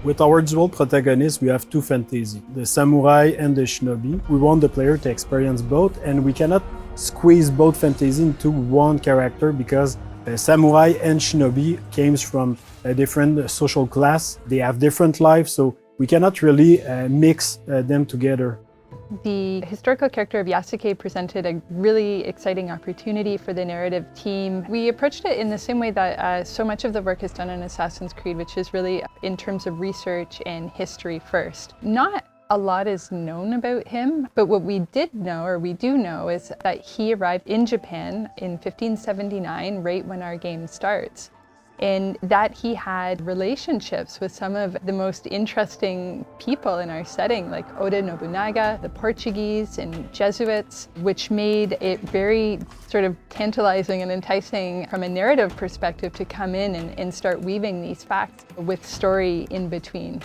With our dual protagonists, we have two fantasy, the samurai and the shinobi. We want the player to experience both, and we cannot squeeze both fantasy into one character because samurai and shinobi came from a different social class. They have different lives, so we cannot really mix them together. The historical character of Yasuke presented a really exciting opportunity for the narrative team. We approached it in the same way that so much of the work is done in Assassin's Creed, which is really in terms of research and history first. Not a lot is known about him, but what we did know, or we do know, is that he arrived in Japan in 1579, right when our game starts. And that he had relationships with some of the most interesting people in our setting, like Oda Nobunaga, the Portuguese, and Jesuits, which made it very sort of tantalizing and enticing from a narrative perspective to come in and start weaving these facts with story in between.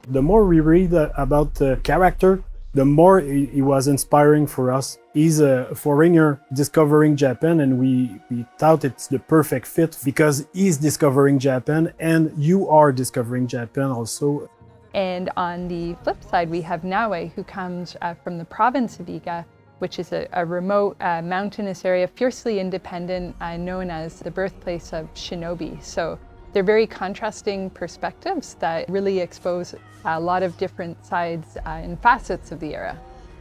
The more we read about the character, the more he was inspiring for us. He's a foreigner discovering Japan, and we thought it's the perfect fit because he's discovering Japan and you are discovering Japan also. And on the flip side, we have Naoe, who comes from the province of Iga, which is a remote mountainous area, fiercely independent, known as the birthplace of shinobi. So they're very contrasting perspectives that really expose a lot of different sides and facets of the era.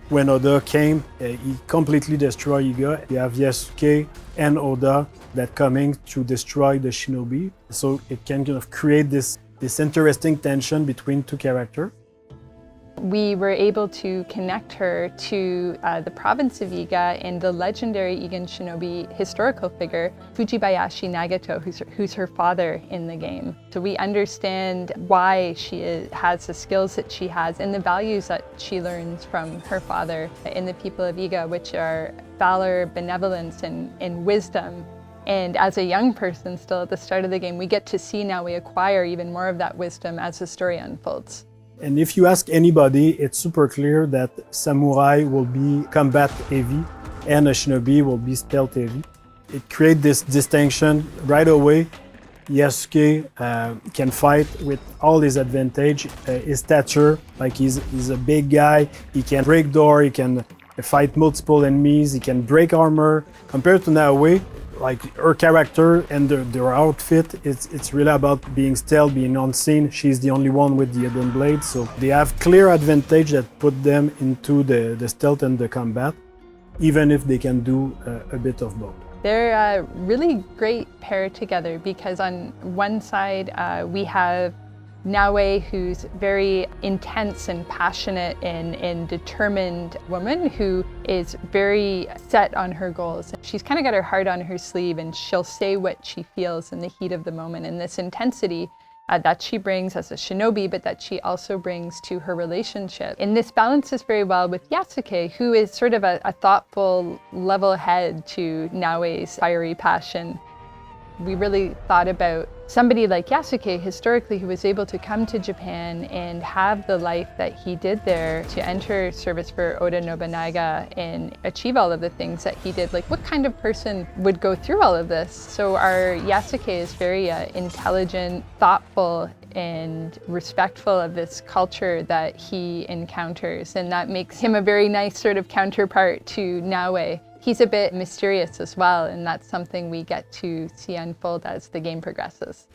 When Oda came, he completely destroyed Iga. You have Yasuke and Oda that coming to destroy the shinobi. So it can kind of create this interesting tension between two characters. We were able to connect her to the province of Iga and the legendary Igan shinobi historical figure, Fujibayashi Nagato, who's her father in the game. So we understand why she has the skills that she has and the values that she learns from her father in the people of Iga, which are valor, benevolence, and wisdom. And as a young person still at the start of the game, we get to see now we acquire even more of that wisdom as the story unfolds. And if you ask anybody, it's super clear that samurai will be combat heavy and a shinobi will be stealth heavy. It creates this distinction right away. Yasuke can fight with all his advantage, his stature, like he's a big guy, he can break door, he can fight multiple enemies, he can break armor. Compared to Naoe, like her character and their outfit, it's really about being stealth, being unseen. She's the only one with the hidden blade, so they have clear advantage that put them into the stealth and the combat, even if they can do a bit of both. They're a really great pair together because on one side we have Naoe, who's very intense and passionate and determined woman who is very set on her goals. She's kind of got her heart on her sleeve and she'll say what she feels in the heat of the moment. And this intensity that she brings as a shinobi, but that she also brings to her relationship. And this balances very well with Yasuke, who is sort of a thoughtful, level head to Naoe's fiery passion. We really thought about somebody like Yasuke historically who was able to come to Japan and have the life that he did there, to enter service for Oda Nobunaga and achieve all of the things that he did. Like, what kind of person would go through all of this? So our Yasuke is very intelligent, thoughtful, and respectful of this culture that he encounters, and that makes him a very nice sort of counterpart to Naoe. He's a bit mysterious as well, and that's something we get to see unfold as the game progresses.